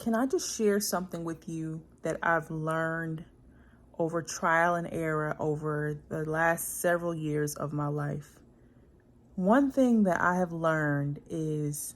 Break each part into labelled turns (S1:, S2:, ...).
S1: Can I just share something with you that I've learned over trial and error over the last several years of my life? One thing that I have learned is,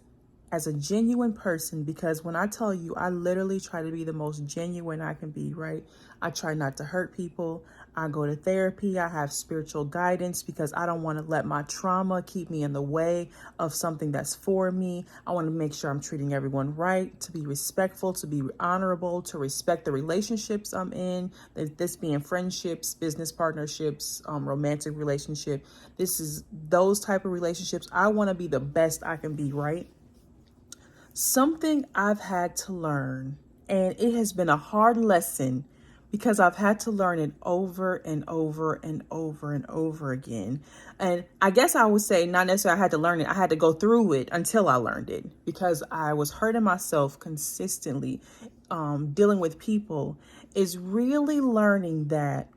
S1: as a genuine person, because when I tell you, I literally try to be the most genuine I can be, right? I try not to hurt people. I go to therapy. I have spiritual guidance because I don't want to let my trauma keep me in the way of something that's for me. I want to make sure I'm treating everyone right, to be respectful, to be honorable, to respect the relationships I'm in, this being friendships, business partnerships, romantic relationship. This is those type of relationships. I want to be the best I can be, right? Something I've had to learn, and it has been a hard lesson because I've had to learn it over and over and over and over again. And I guess I would say not necessarily I had to learn it, I had to go through it until I learned it because I was hurting myself consistently, dealing with people, is really learning that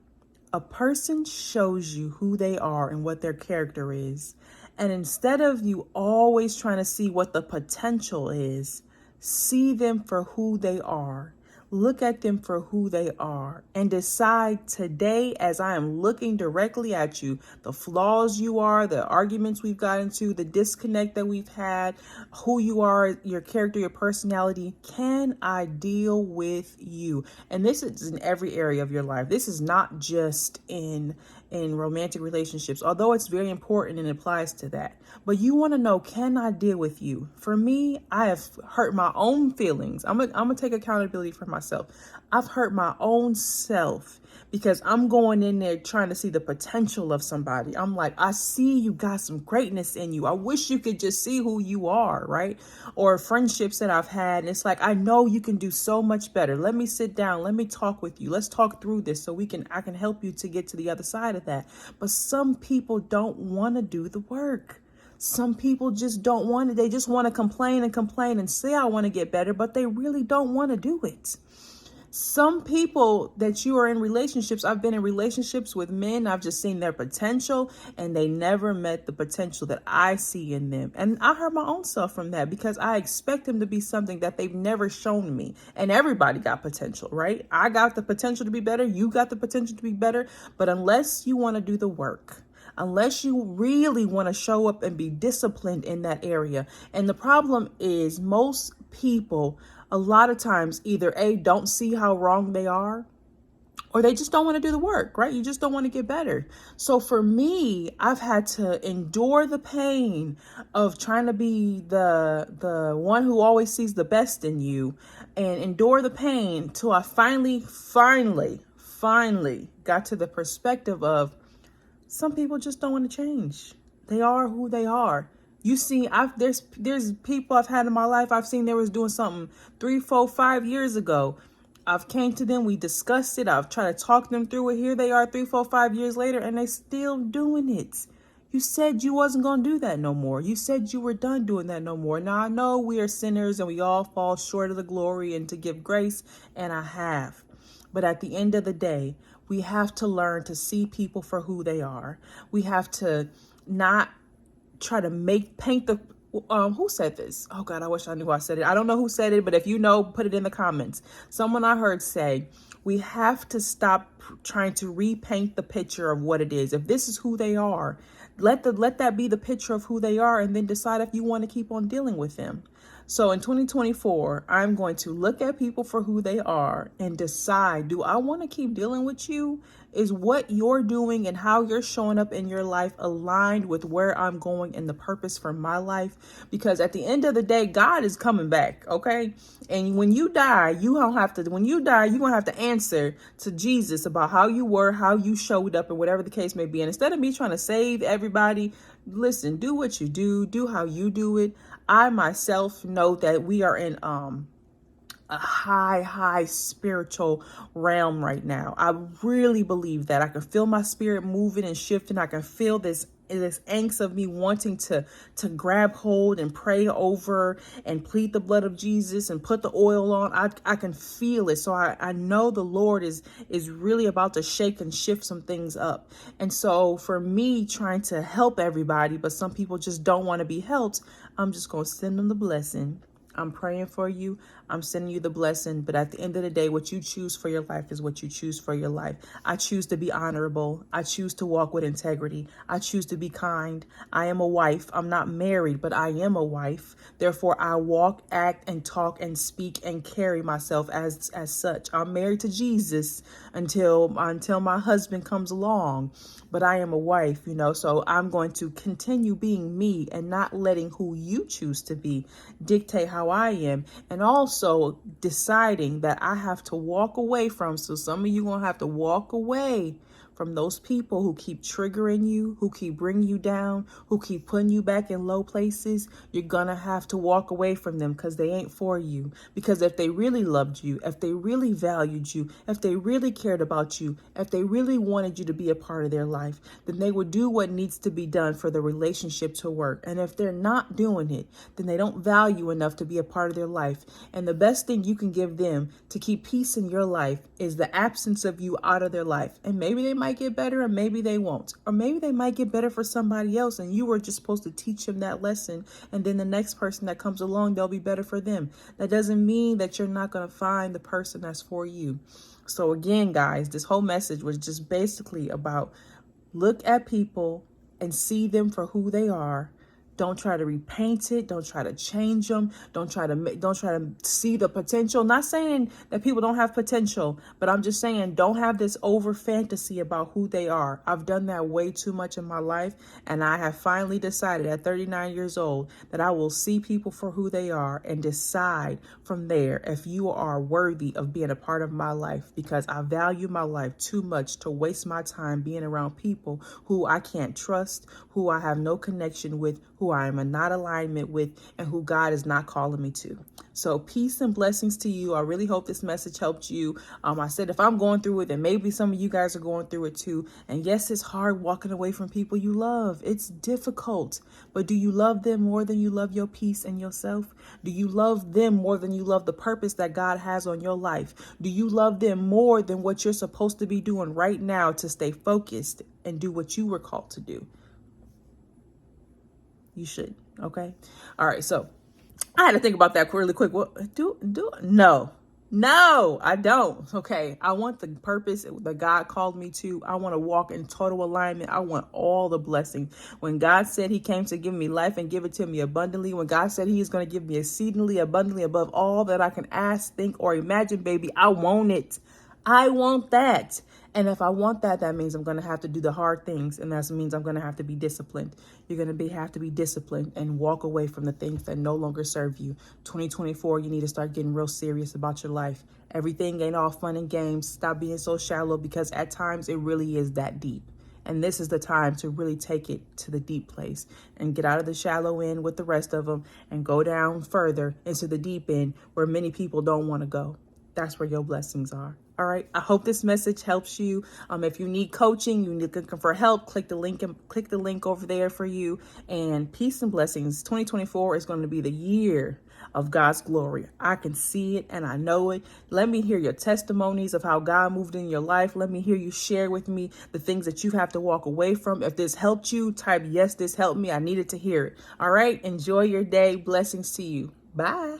S1: a person shows you who they are and what their character is. And instead of you always trying to see what the potential is, see them for who they are. Look at them for who they are and decide today, as I am looking directly at you, the flaws you are, the arguments we've got into, the disconnect that we've had, who you are, your character, your personality. Can I deal with you? And this is in every area of your life. This is not just in romantic relationships, although it's very important and applies to that. But you want to know, can I deal with you? For me, I have hurt my own feelings. I'm gonna take accountability for myself. I've hurt my own self because I'm going in there trying to see the potential of somebody. I'm like, I see you got some greatness in you. I wish you could just see who you are, right? Or friendships that I've had. And it's like, I know you can do so much better. Let me sit down. Let me talk with you. Let's talk through this so I can help you to get to the other side of that. But some people don't want to do the work. Some people just don't want it. They just want to complain and say, I want to get better, but they really don't want to do it. Some people that you are in relationships, I've been in relationships with men, I've just seen their potential and they never met the potential that I see in them. And I hurt my own self from that because I expect them to be something that they've never shown me. And everybody got potential, right? I got the potential to be better. You got the potential to be better. But unless you want to do the work, unless you really want to show up and be disciplined in that area. And the problem is most people, a lot of times, either A, don't see how wrong they are, or they just don't want to do the work, right? You just don't want to get better. So for me, I've had to endure the pain of trying to be the one who always sees the best in you, and endure the pain till I finally got to the perspective of, some people just don't want to change. They are who they are. You see, there's people I've had in my life, I've seen they was doing something 3, 4, 5 years ago. I've came to them, we discussed it, I've tried to talk them through it. Here they are 3, 4, 5 years later, and they still doing it. You said you wasn't going to do that no more. You said you were done doing that no more. Now I know we are sinners and we all fall short of the glory and to give grace, and I have. But at the end of the day, we have to learn to see people for who they are. We have to not try to paint the, who said this? Oh God, I wish I knew who I said it. I don't know who said it, but if you know, put it in the comments. Someone I heard say, we have to stop trying to repaint the picture of what it is. If this is who they are, let that be the picture of who they are, and then decide if you want to keep on dealing with them. So in 2024, I'm going to look at people for who they are and decide, do I want to keep dealing with you? Is what you're doing and how you're showing up in your life aligned with where I'm going and the purpose for my life? Because at the end of the day, God is coming back, okay? And when you die, you're going to have to answer to Jesus about how you were, how you showed up, and whatever the case may be. And instead of me trying to save everybody, listen, do what you do how you do it. I myself know that we are in a high spiritual realm right now. I really believe that. I can feel my spirit moving and shifting. I can feel this angst of me wanting to grab hold and pray over and plead the blood of Jesus and put the oil on. I can feel it. So I know the Lord is really about to shake and shift some things up. And so for me, trying to help everybody, but some people just don't want to be helped, I'm just going to send them the blessing I'm praying for you. I'm sending you the blessing. But at the end of the day, what you choose for your life is what you choose for your life. I choose to be honorable. I choose to walk with integrity. I choose to be kind. I am a wife. I'm not married, but I am a wife. Therefore, I walk, act, and talk and speak and carry myself as such. I'm married to Jesus until my husband comes along. But I am a wife, so I'm going to continue being me and not letting who you choose to be dictate how I am. And also deciding that I have to walk away from. So some of you going to have to walk away from those people who keep triggering you, who keep bringing you down, who keep putting you back in low places. You're gonna have to walk away from them because they ain't for you. Because if they really loved you, if they really valued you, if they really cared about you, if they really wanted you to be a part of their life, then they would do what needs to be done for the relationship to work. And if they're not doing it, then they don't value enough to be a part of their life. And the best thing you can give them to keep peace in your life is the absence of you out of their life. And maybe they might get better and maybe they won't. Or maybe they might get better for somebody else and you were just supposed to teach them that lesson. And then the next person that comes along, they'll be better for them. That doesn't mean that you're not going to find the person that's for you. So again, guys, this whole message was just basically about look at people and see them for who they are. Don't try to repaint it. Don't try to change them. Don't try to see the potential. Not saying that people don't have potential, but I'm just saying don't have this over fantasy about who they are. I've done that way too much in my life. And I have finally decided at 39 years old that I will see people for who they are and decide from there if you are worthy of being a part of my life, because I value my life too much to waste my time being around people who I can't trust, who I have no connection with, who I am in not alignment with, and who God is not calling me to. So peace and blessings to you. I really hope this message helped you. I said if I'm going through it, then maybe some of you guys are going through it too. And yes, it's hard walking away from people you love. It's difficult. But do you love them more than you love your peace and yourself? Do you love them more than you love the purpose that God has on your life? Do you love them more than what you're supposed to be doing right now to stay focused and do what you were called to do? You should. Okay. All right. So I had to think about that really quick. What No, I don't. Okay. I want the purpose that God called me to. I want to walk in total alignment. I want all the blessings. When God said he came to give me life and give it to me abundantly, when God said he is going to give me exceedingly abundantly above all that I can ask, think, or imagine, baby, I want it. I want that. And if I want that, that means I'm going to have to do the hard things. And that means I'm going to have to be disciplined. You're going to have to be disciplined and walk away from the things that no longer serve you. 2024, you need to start getting real serious about your life. Everything ain't all fun and games. Stop being so shallow, because at times it really is that deep. And this is the time to really take it to the deep place and get out of the shallow end with the rest of them and go down further into the deep end where many people don't want to go. That's where your blessings are. All right. I hope this message helps you. If you need coaching, you need looking for help, click the link over there for you. And peace and blessings. 2024 is going to be the year of God's glory. I can see it and I know it. Let me hear your testimonies of how God moved in your life. Let me hear you share with me the things that you have to walk away from. If this helped you, type yes, this helped me. I needed to hear it. All right. Enjoy your day. Blessings to you. Bye.